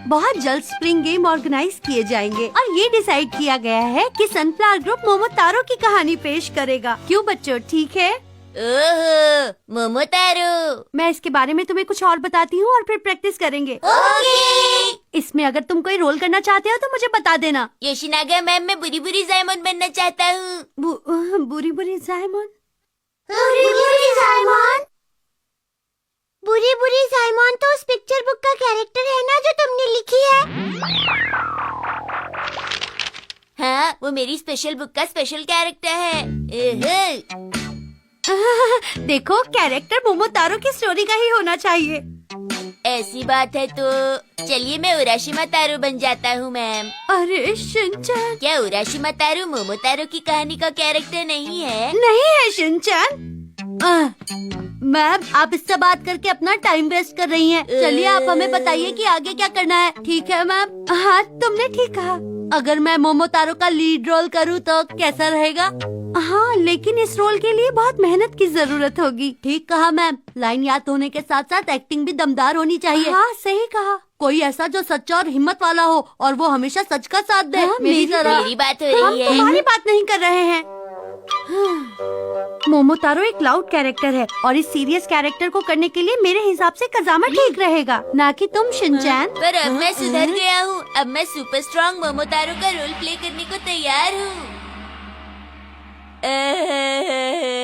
बहुत जल्द spring game organise किए जाएंगे और ये डिसाइड किया गया है कि सनफ्लावर ग्रुप मोमोतारो की कहानी पेश करेगा। क्यों बच्चों, ठीक है? ओहो, मोमोतारो। मैं इसके बारे में तुम्हें कुछ और बताती हूँ और फिर प्रैक्टिस करेंगे। ओके। इसमें अगर तुम कोई रोल करना चाहते हो तो मुझे बता देना। योशिनागा मैम, मैं बुरी बुरी जायमन बनना चाहता हूँ। बुरी बुरी जायमन? बुरी बुरी जायमन? बुरी बुरी जायमन तो उस पिक्चर बुक का कैरेक्टर है ना जो तुमने लिखी है। हाँ, वो मेरी स्पेशल बुक का स्पेशल कैरेक्टर है। देखो, कैरेक्टर मोमोतारो की स्टोरी का ही होना चाहिए। ऐसी बात है तो चलिए मैं उराशिमा तारो बन जाता हूँ मैम। अरे शिनचैन, क्या उराशिमा तारो मोमोतारो की कहानी का कैरेक्टर नहीं है? नहीं है शिनचैन। मैम, आप इससे बात करके अपना टाइम वेस्ट कर रही हैं। चलिए आप हमें बताइए कि आगे क्या करना है। ठीक है मैम। हाँ, तुमने ठीक कहा। अगर मैं मोमोतारो का लीड रोल करूँ तो कैसा रहेगा? हाँ, लेकिन इस रोल के लिए बहुत मेहनत की जरूरत होगी। ठीक कहा मैम। लाइन याद होने के साथ साथ एक्टिंग भी दमदार होनी चाहिए। हाँ, सही कहा। कोई ऐसा जो सच्चा और हिम्मत वाला हो और वो हमेशा सच का साथ दे। मेरी तरह। मेरी बात हो रही है। हम तुम्हारी बात नहीं कर रहे हैं। मोमोतारो एक लाउड कैरेक्टर है और इस सीरियस कैरेक्टर को करने के लिए मेरे हिसाब से कजामा ठीक रहेगा, ना कि तुम शिनचैन। पर अब मैं सुधर गया हूँ। अब मैं सुपर स्ट्रॉन्ग मोमोतारो का रोल प्ले करने को तैयार हूँ।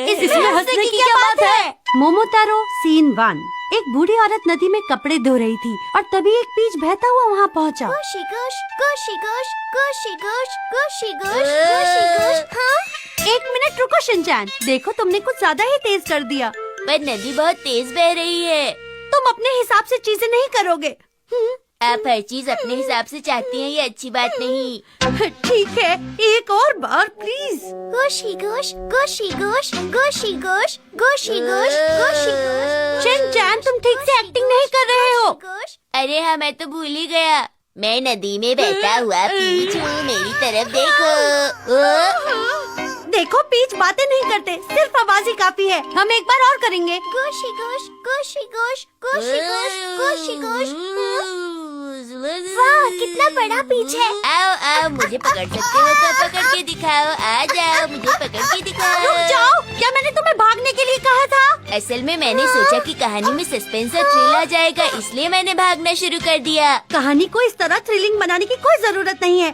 इसमें हंसने की क्या बात है? मोमोतारो सीन 1। एक बूढ़ी औरत नदी में कपड़े धो रही थी और तभी एक पीच बहता हुआ वहाँ पहुँचा। गोशी गोश, गोशी गोश, गोशी गोश, गोशी गोश, गोशी गोश। हाँ? 1 मिनट रुको शिनचैन, देखो तुमने कुछ ज्यादा ही तेज कर दिया। पर नदी बहुत तेज बह रही है। तुम अपने हिसाब से चीजें नहीं करोगे। आप हर चीज अपने हिसाब से चाहती हैं, ये अच्छी बात नहीं। ठीक है, एक और बार please. गोशी Gauss, गोशी Gauss, गोशी Gauss, गोशी Gauss, गोशी Gauss. Shinchan, तुम ठीक से एक्टिंग नहीं कर रहे हो। अरे हाँ, मैं तो भूल ही गया। मैं नदी में बहता हुआ पीच हूँ, मेरी तरफ देखो। देखो, पीच बातें नहीं करते, सिर्फ आवाज ही काफी है। हम एक बार और करेंगे। गोशी गोश, गोशी गोश, गोशी गोश, गोशी गोश। वाह, कितना बड़ा पीच है। आओ आओ, मुझे पकड़ सकते हो तो पकड़ के दिखाओ। आ जाओ, मुझे पकड़ के दिखाओ। रुक जाओ, क्या मैंने तुम्हें भागने के लिए कहा था? असल में मैंने सोचा कि कहानी में सस्पेंस और थ्रिल आ जाएगा, इसलिए मैंने भागना शुरू कर दिया। कहानी को इस तरह थ्रिलिंग बनाने की कोई जरूरत नहीं है।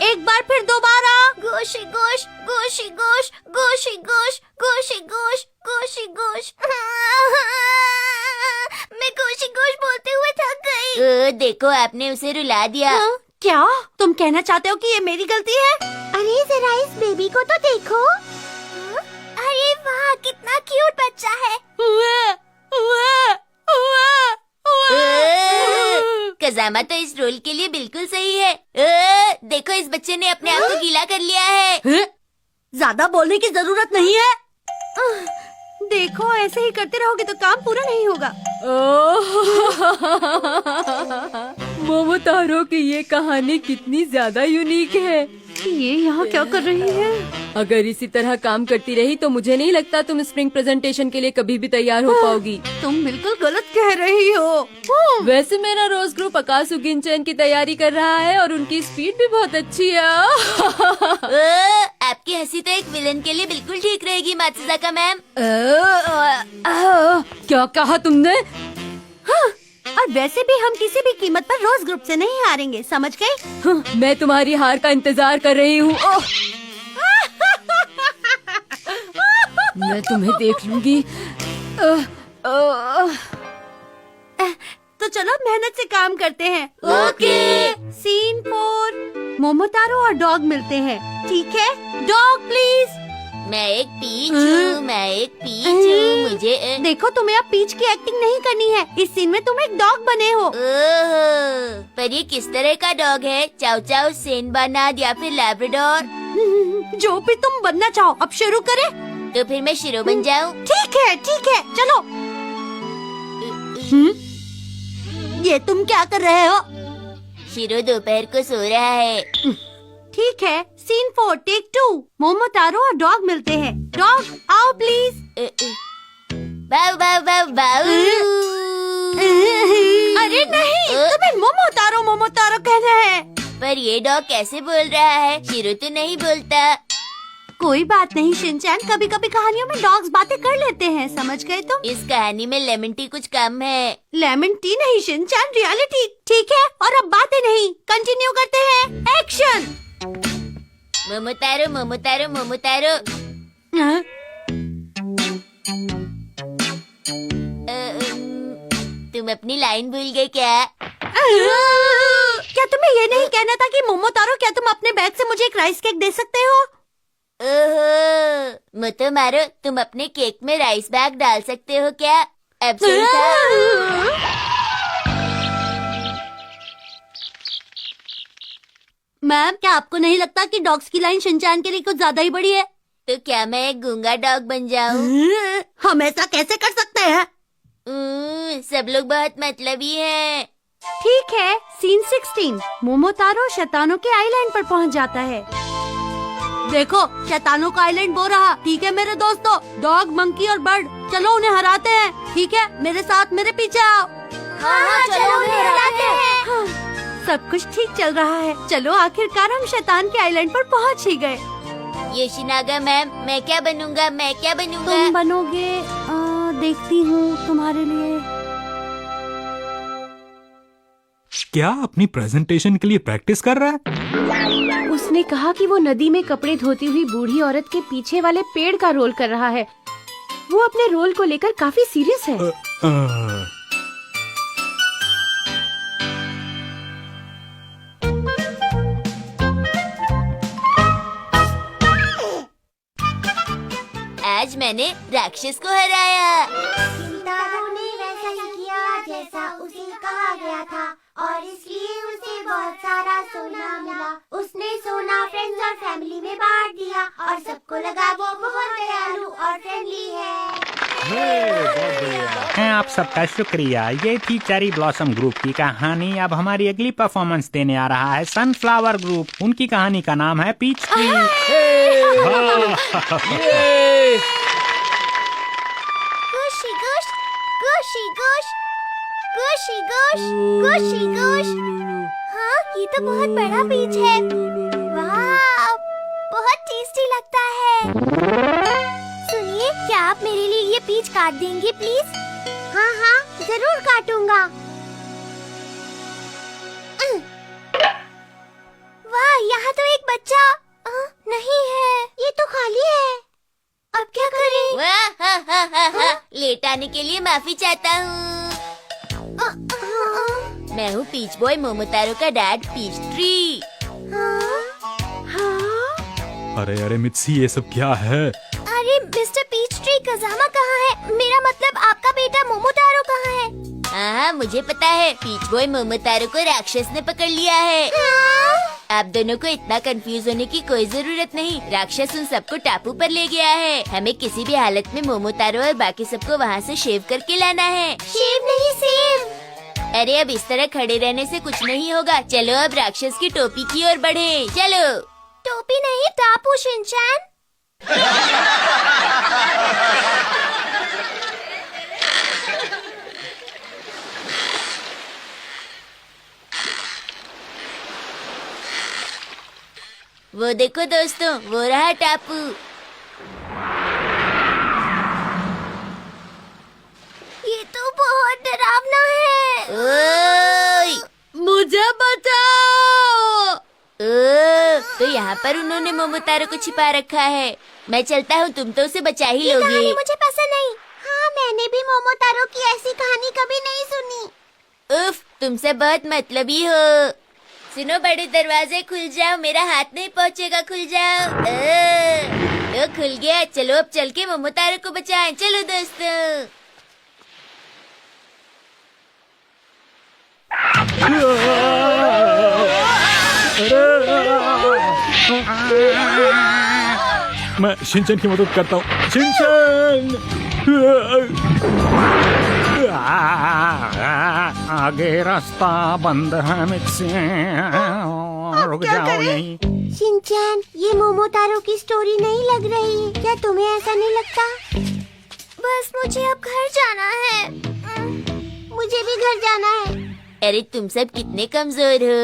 एक बार फिर दोबारा। गोशी गोश, गोशी गोश, गोशी गोश, गोशी गोश, गोशी गोश। मैं गोशी गोश बोलते हुए थक गई। देखो, आपने उसे रुला दिया। क्या तुम कहना चाहते हो कि ये मेरी गलती है? अरे जरा इस बेबी को तो देखो। अरे वाह, कितना क्यूट बच्चा है। कजामा तो इस रोल के लिए बिल्कुल सही है। देखो, इस बच्चे ने अपने आप को गीला कर लिया है। ज्यादा बोलने की जरूरत नहीं है। देखो, ऐसे ही करते रहोगे तो काम पूरा नहीं होगा। मोमोतारो की ये कहानी कितनी ज्यादा यूनिक है। ये यहाँ क्या कर रही है? अगर इसी तरह काम करती रही तो मुझे नहीं लगता तुम स्प्रिंग प्रेजेंटेशन के लिए कभी भी तैयार हो पाओगी। तुम बिल्कुल गलत कह रही हो। वैसे मेरा रोज ग्रुप अकासु गिनचैन की तैयारी कर रहा है और उनकी स्पीड भी बहुत अच्छी है। आपकी हंसी तो एक विलन के लिए बिल्कुल ठीक रहेगी मात्सुजाका मैम। क्या कहा तुमने? और वैसे भी हम किसी भी कीमत पर रोज ग्रुप से नहीं हारेंगे, समझ गए? मैं तुम्हारी हार का इंतजार कर रही हूँ। मैं तुम्हें देख लूंगी। तो चलो मेहनत से काम करते हैं। ओके। सीन 4। मोमोतारो और डॉग मिलते हैं। ठीक है, डॉग प्लीज। मैं एक पीच हूँ, मैं एक पीच हूँ। मुझे देखो, तुम्हें अब पीच की एक्टिंग नहीं करनी है। इस सीन में तुम एक डॉग बने हो। ओह, पर ये किस तरह का डॉग है? चाउ चाउ, सेन बानाद या फिर लैब्राडोर? जो भी तुम बनना चाहो। अब शुरू करें? तो फिर मैं शिरो बन जाऊँ? ठीक है, चलो। ये तुम क्या कर रहे हो? शिरो दोपहर को सो रहा है। ठीक है, सीन 4 टेक 2। मोमोतारो और डॉग मिलते हैं। डॉग आओ प्लीज। बाऊ बाऊ बाऊ बाऊ। अरे नहीं, तुम्हें मोमो तारो कहना है। पर ये डॉग कैसे बोल रहा है? शिरो तो नहीं बोलता। कोई बात नहीं शिनचैन, कभी कभी कहानियों में डॉग्स बातें कर लेते हैं, समझ गए तुम? इस कहानी में लेमन टी कुछ कम है। लेमन टी नहीं शिनचैन, रियलिटी। ठीक है, और अब बातें नहीं, कंटिन्यू करते हैं। एक्शन। मोमोतारो मोमोतारो मोमोतारो। हाँ? तुम अपनी लाइन भूल गए क्या? क्या तुम्हें ये नहीं कहना था कि मोमोतारो, क्या तुम अपने बैग से मुझे एक राइस केक दे सकते हो? ओहो, मोतो मारो, तुम अपने केक में राइस बैग डाल सकते हो क्या? अब मैम, क्या आपको नहीं लगता कि डॉग्स की लाइन शिनचैन के लिए कुछ ज्यादा ही बड़ी है? तो क्या मैं एक गूंगा डॉग बन जाऊं? हम ऐसा कैसे कर सकते हैं? सब लोग बहुत मतलबी हैं। ठीक है, सीन 16। मोमोतारो शैतानों के आइलैंड पर पहुंच जाता है। देखो, शैतानों का आइलैंड वो रहा। ठीक है मेरे दोस्तों, डॉग, मंकी और बर्ड, चलो उन्हें हराते हैं। ठीक है, मेरे साथ, मेरे पीछे आओ। हाँ, चलो उन्हें हराते हैं। हाँ, सब कुछ ठीक चल रहा है। चलो, आखिरकार हम शैतान के आइलैंड पर पहुंच ही गए। योशिनागा मैम, मैं क्या बनूंगा? तुम बनोगे, देखती हूँ तुम्हारे लिए। क्या अपनी प्रेजेंटेशन के लिए प्रैक्टिस कर रहा है? उसने कहा कि वो नदी में कपड़े धोती हुई बूढ़ी औरत के पीछे वाले पेड़ का रोल कर रहा है। वो अपने रोल को लेकर काफी सीरियस है। आज मैंने राक्षस को हराया। किंतारो ने वैसा ही किया जैसा उसे कहा गया था और इसलिए उसे बहुत सारा सोना मिला। उसने सोना फ्रेंड्स और फैमिली में बांट दिया और सबको लगा वो बहुत दयालु और फ्रेंडली है। आप सबका शुक्रिया। ये थी चेरी ब्लॉसम ग्रुप की कहानी। अब हमारी अगली परफॉर्मेंस देने आ रहा है सनफ्लावर ग्रुप। उनकी कहानी का नाम है पीच ट्री। गोशी गोश, गोशी गोश, गोशी गोश, गोशी गोश। हाँ, ये तो बहुत बड़ा पीच है। वाह, बहुत टेस्टी लगता है। सुनिए, क्या आप मेरे लिए ये पीच काट देंगे प्लीज? हाँ हाँ, जरूर काटूंगा। वाह, यहाँ तो एक बच्चा नहीं है। ये तो खाली है। अब क्या करें? वाह, लेट आने के लिए माफी चाहता हूँ। मैं हूँ पीच बॉय मोमोतारो का डैड पीच ट्री। अरे अरे मित्सी, ये सब क्या है? अरे मिस्टर पीच ट्री, कजामा कहाँ है? मेरा मतलब आपका बेटा मोमोतारो कहाँ है? हाँ, मुझे पता है। पीच बॉय मोमोतारो को राक्षस ने पकड़ लिया है। आप दोनों को इतना कंफ्यूज होने की कोई जरूरत नहीं। राक्षस उन सबको टापू पर ले गया है। हमें किसी भी हालत में मोमोतारो और बाकी सबको वहाँ से शेव करके लाना है। शेव नहीं, सेव। अरे अब इस तरह खड़े रहने से कुछ नहीं होगा। चलो अब राक्षस की टोपी की ओर बढ़े। चलो। टोपी नहीं, टापू शिनचैन। वो देखो दोस्तों, वो रहा टापू। ये तो बहुत डरावना है। ओए, मुझे बचाओ। तो यहाँ पर उन्होंने मोमोतारो को छिपा रखा है। मैं चलता हूँ, तुम तो उसे बचा ही लोगे। कहानी मुझे पसंद नहीं। हाँ, मैंने भी मोमोतारो की ऐसी कहानी कभी नहीं सुनी। उफ, तुम सब बहुत मतलबी हो। सुनो, बड़े दरवाजे खुल जाओ, मेरा हाथ नहीं पहुँचेगा, खुल जाओ। तो खुल गया। चलो अब चल के मोमोतारो को बचाएं। चलो दोस्तों। मैं शिनचैन की मदद करता हूँ। शिनचैन! आगे रास्ता बंद है मित्सी। रुक जाओ यहीं। शिनचैन, ये मोमोतारो की स्टोरी नहीं लग रही। क्या तुम्हें ऐसा नहीं लगता? बस मुझे अब घर जाना है। मुझे भी घर जाना है। अरे तुम सब कितने कमजोर हो।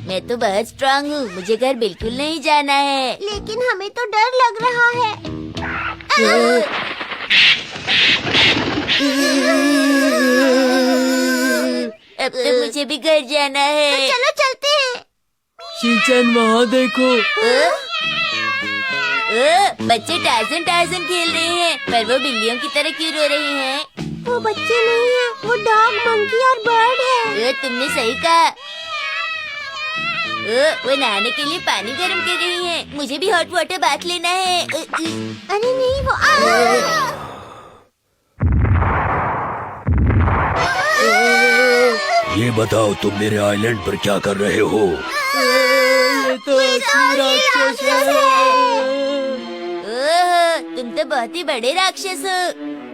मैं तो बहुत स्ट्रांग हूँ, मुझे घर बिल्कुल नहीं जाना है। लेकिन हमें तो डर लग रहा है। अब तो मुझे भी घर जाना है। चलो चलते हैं। शिनचैन वहाँ देखो। बच्चे टार्जन टार्जन खेल रहे हैं, पर वो बिल्लियों की तरह क्यों रो रहे हैं? वो बच्चे नहीं है, वो डॉग, मंकी और बर्ड है। तुमने सही कहा। वो नहाने के लिए पानी गर्म कर रही हैं। मुझे भी हॉट वाटर बाथ लेना है। अरे नहीं, वो ये बताओ तुम मेरे आइलैंड पर क्या कर रहे हो? ये तो असली राक्षस है। तुम तो बहुत ही बड़े राक्षस हो।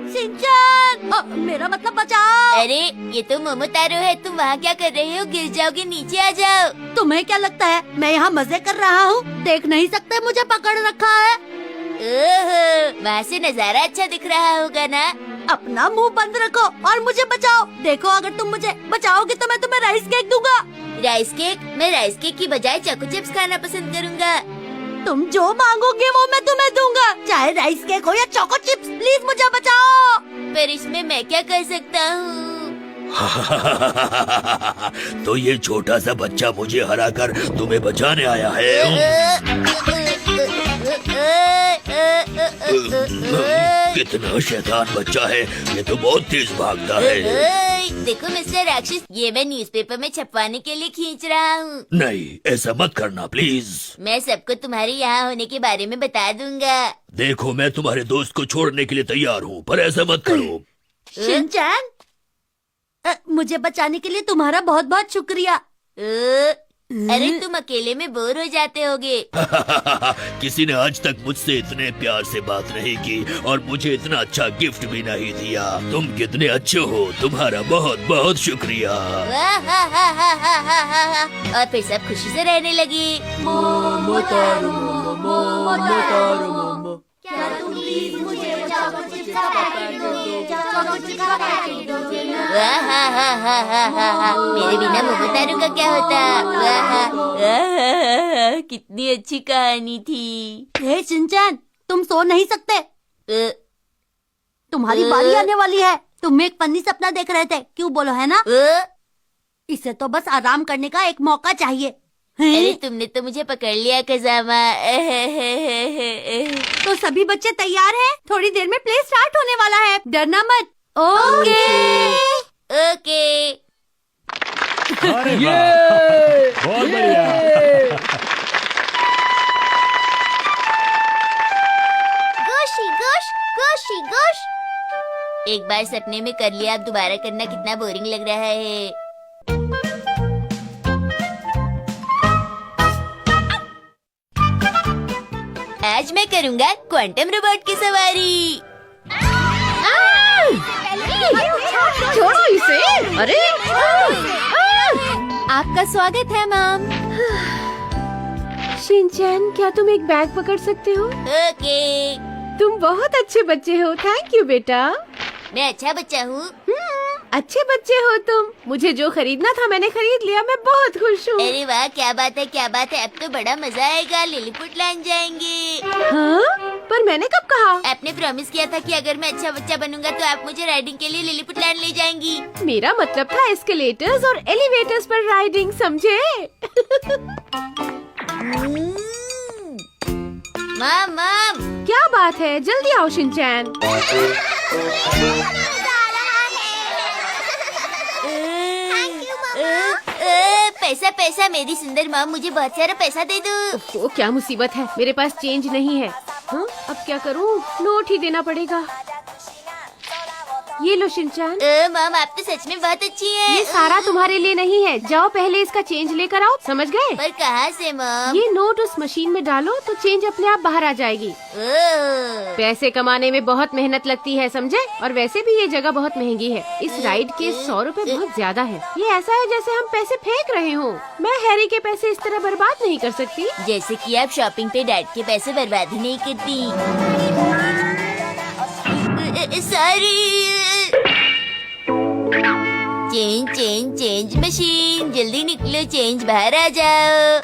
शिनचैन मेरा मतलब बचाओ। अरे ये तो मोमोतारो है, तुम वहाँ क्या कर रहे हो? गिर जाओगे, नीचे आ जाओ। तुम्हें क्या लगता है मैं यहाँ मजे कर रहा हूँ? देख नहीं सकते मुझे पकड़ रखा है। वहाँ से नजारा अच्छा दिख रहा होगा ना? अपना मुंह बंद रखो और मुझे बचाओ। देखो अगर तुम मुझे बचाओगे तो मैं तुम्हें राइस केक दूंगा। Rice cake? मैं राइस केक की बजाय चोको चिप्स खाना पसंद करूँगा। तुम जो मांगोगे वो मैं तुम्हें दूंगा, चाहे राइस केक हो या चोको चिप्स। प्लीज मुझे बचाओ। पर इसमें मैं क्या कर सकता हूँ? तो ये छोटा सा बच्चा मुझे हरा कर तुम्हें बचाने आया है? कितना शैतान बच्चा है, ये तो बहुत तेज भागता है। देखो मिस्टर राक्षस, ये मैं न्यूज़पेपर में छपवाने के लिए खींच रहा हूँ। नहीं, ऐसा मत करना प्लीज। मैं सबको तुम्हारे यहाँ होने के बारे में बता दूंगा। देखो मैं तुम्हारे दोस्त को छोड़ने के लिए तैयार हूँ, पर ऐसा मत करो। शिनचैन मुझे बचाने के लिए तुम्हारा बहुत बहुत शुक्रिया। अरे तुम अकेले में बोर हो जाते होगे। किसी ने आज तक मुझसे इतने प्यार से बात नहीं की और मुझे इतना अच्छा गिफ्ट भी नहीं दिया। तुम कितने अच्छे हो, तुम्हारा बहुत बहुत शुक्रिया। और फिर सब खुशी से रहने लगी। क्या तुम प्लीज मुझे चोको चिप्स का पैकेट दोगे? चोको चिप्स का पैकेट दोगे ना? मेरे बिना मोमोतारो का क्या होता? कितनी अच्छी कहानी थी। हे शिनचैन तुम सो नहीं सकते, तुम्हारी बारी आने वाली है। तुम एक फनी सपना देख रहे थे, क्यों बोलो है ना? इसे तो बस आराम करने का एक मौका चाहिए। अरे तुमने तो मुझे पकड़ लिया कजामा। तो सभी बच्चे तैयार हैं? थोड़ी देर में प्ले स्टार्ट होने वाला है, डरना मत। Okay okay. अरे वाह, बहुत बढ़िया। गोशी गोश, गोशी गोश। एक बार सपने में कर लिया, अब दोबारा करना कितना बोरिंग लग रहा है। आज मैं करूँगा क्वांटम रोबोट की सवारी। छोड़ो इसे। अरे आपका स्वागत है मैम। शिनचैन क्या तुम एक बैग पकड़ सकते हो? ओके। तुम बहुत अच्छे बच्चे हो। थैंक यू बेटा। मैं अच्छा बच्चा हूँ। अच्छे बच्चे हो तुम। मुझे जो खरीदना था मैंने खरीद लिया। मैं बहुत खुश हूँ। अरे वाह, क्या बात है क्या बात है। अब तो बड़ा मजा आएगा, लिलीपुट लैंड जाएंगे। हाँ? पर मैंने कब कहा? आपने प्रॉमिस किया था कि अगर मैं अच्छा बच्चा बनूंगा तो आप मुझे राइडिंग के लिए लिलीपुट लैंड ले जाएंगी। मेरा मतलब था एस्केलेटर्स और एलिवेटर्स पर राइडिंग, समझे? माम माम। क्या बात है, जल्दी आओ शिनचैन। पैसा पैसा, मेरी सुंदर माम, मुझे बहुत सारा पैसा दे दो। ओ, क्या मुसीबत है, मेरे पास चेंज नहीं है। हाँ, अब क्या करूँ? नोट ही देना पड़ेगा। ये लो शिनचैन। माम आप तो सच में बहुत अच्छी हैं। ये सारा तुम्हारे लिए नहीं है, जाओ पहले इसका चेंज लेकर आओ, समझ गए? पर कहाँ से माम? ये नोट उस मशीन में डालो तो चेंज अपने आप बाहर आ जाएगी। पैसे कमाने में बहुत मेहनत लगती है, समझे? और वैसे भी ये जगह बहुत महंगी है। इस राइड के 100 रुपए बहुत ज्यादा है। ये ऐसा है जैसे हम पैसे फेंक रहे हो। मैं हैरी के पैसे इस तरह बर्बाद नहीं कर सकती। जैसे कि आप शॉपिंग पे डैड के पैसे बर्बाद ही नहीं करती। Sorry. Change change change change machine, जल्दी निकलो, चेंज बाहर आ जाओ।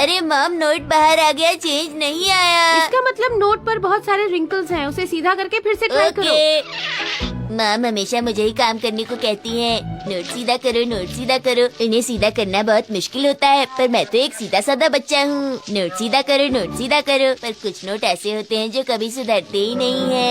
अरे मॉम, नोट बाहर आ गया, चेंज नहीं आया। इसका मतलब नोट पर बहुत सारे रिंकल्स हैं, उसे सीधा करके फिर से ट्राई करो। मॉम हमेशा मुझे ही काम करने को कहती है, नोट सीधा करो, नोट सीधा करो। इन्हें सीधा करना बहुत मुश्किल होता है, पर मैं तो एक सीधा साधा बच्चा हूँ। नोट सीधा करो, नोट सीधा करो। पर कुछ नोट ऐसे होते हैं जो कभी सुधरते ही नहीं है।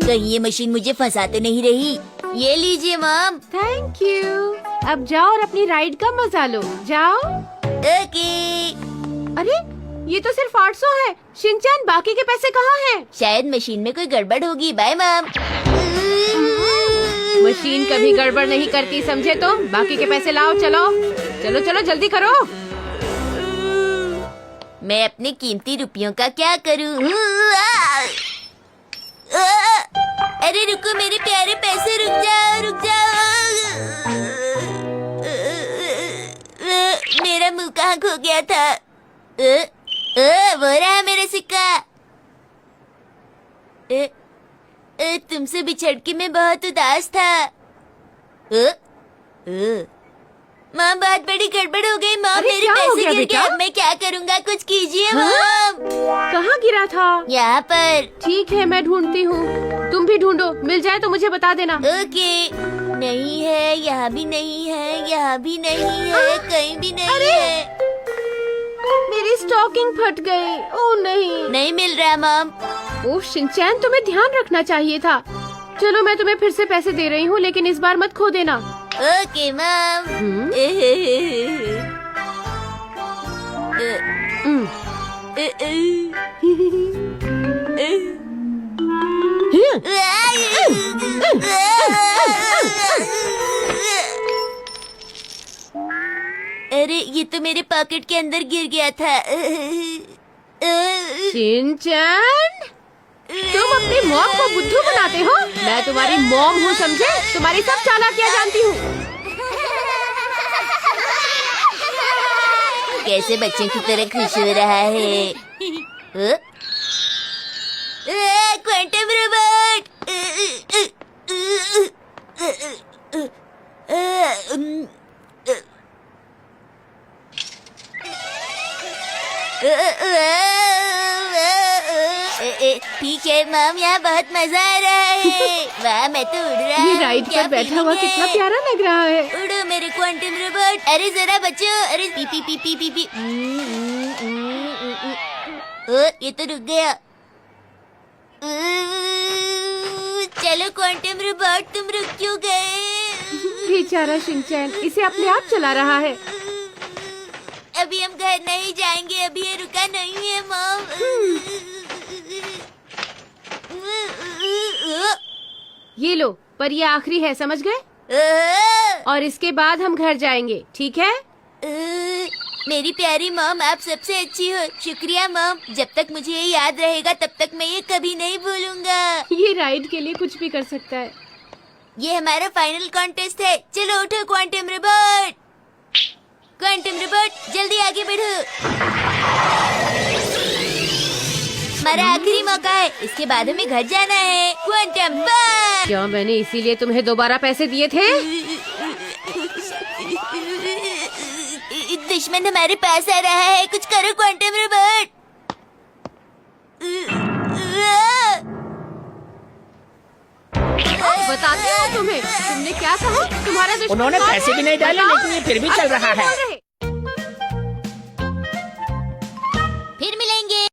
कहीं ये मशीन मुझे फंसा तो नहीं रही। ये लीजिए मॉम। Thank you. अब जाओ और अपनी राइड का मजा लो, जाओ। ओके। अरे ये तो सिर्फ 800 है। शिनचैन, बाकी के पैसे कहाँ हैं? शायद मशीन में कोई गड़बड़ होगी। Bye mom. मशीन कभी गड़बड़ नहीं करती, समझे तुम? बाकी के पैसे लाओ, चलो चलो चलो, जल्दी करो। मैं अपने कीमती रुपयों का क्या करूं? अरे रुको मेरे प्यारे पैसे, रुक जाओ, रुक जाओ। मेरा मुंह कहाँ खो गया था? वो रहा मेरा सिक्का। तुमसे बिछड़ के मैं बहुत उदास था। माँ, बहुत बड़ी गड़बड़ हो गई। माँ, अरे मेरे क्या हो पैसे गया गिर गए। बेटा? अब मैं क्या करूँगा? कुछ कीजिए हाँ? माँ। कहाँ गिरा था? यहाँ पर। ठीक है, मैं ढूंढती हूँ, तुम भी ढूंढो, मिल जाए तो मुझे बता देना। ओके। नहीं है, यहाँ भी नहीं है, यहाँ भी नहीं है, कहीं भी नहीं है। मेरी स्टॉकिंग फट गई। ओह नहीं। नहीं मिल रहा मॉम। ओह शिनचैन, तुम्हें ध्यान रखना चाहिए था। चलो मैं तुम्हें फिर से पैसे दे रही हूँ, लेकिन इस बार मत खो देना। Okay mom. अरे ये तो मेरे पॉकेट के अंदर गिर गया था। शिनचैन, तुम अपनी मॉम को बुद्धू बनाते हो? मैं तुम्हारी मॉम हूँ, समझे? तुम्हारी सब चालाकियाँ जानती हूँ। कैसे बच्चों की तरह खुश हो रहा है। Quantum robot. ठीक है मॉम, यहाँ बहुत मजा आ रहा है। वाह, मैं तो उड़ रहा हूँ। ये राइड क्या पर बैठा हुआ feeling है? कितना प्यारा लग रहा है। उड़ो मेरे क्वांटम रोबोट। अरे जरा बच्चों, अरे P P P P P P. ये तो रुक गया। चलो क्वांटम रोबोट, तुम रुक क्यों गए? बेचारा शिनचैन, इसे अपने आप चला रहा है। अभी हम घर नहीं जाएंगे, अभी ये रुका नहीं है मॉम। ये लो, पर ये आखिरी है, समझ गए? और इसके बाद हम घर जाएंगे, ठीक है? मेरी प्यारी मॉम, आप सबसे अच्छी हो। शुक्रिया मॉम। जब तक मुझे ये याद रहेगा तब तक मैं ये कभी नहीं भूलूंगा। ये राइड के लिए कुछ भी कर सकता है। ये हमारा फाइनल कॉन्टेस्ट है। चलो उठो क्वांटम रोबोट। क्वांटम रोबोट, जल्दी आगे बढ़ो। हमारा आखिरी मौका है, इसके बाद हमें घर जाना है। क्वांटम बम। क्या मैंने इसीलिए तुम्हें दोबारा पैसे दिए थे? दुश्मन हमारे पास आ रहा है, कुछ करो क्वांटम रोबोट। बताती हूँ तुम्हें। तुमने क्या कहा? तुम्हारा दुश्मन उन्होंने कौन पैसे है? भी नहीं डाले, बताओ। लेकिन ये फिर भी चल रहा है। बोल रहे।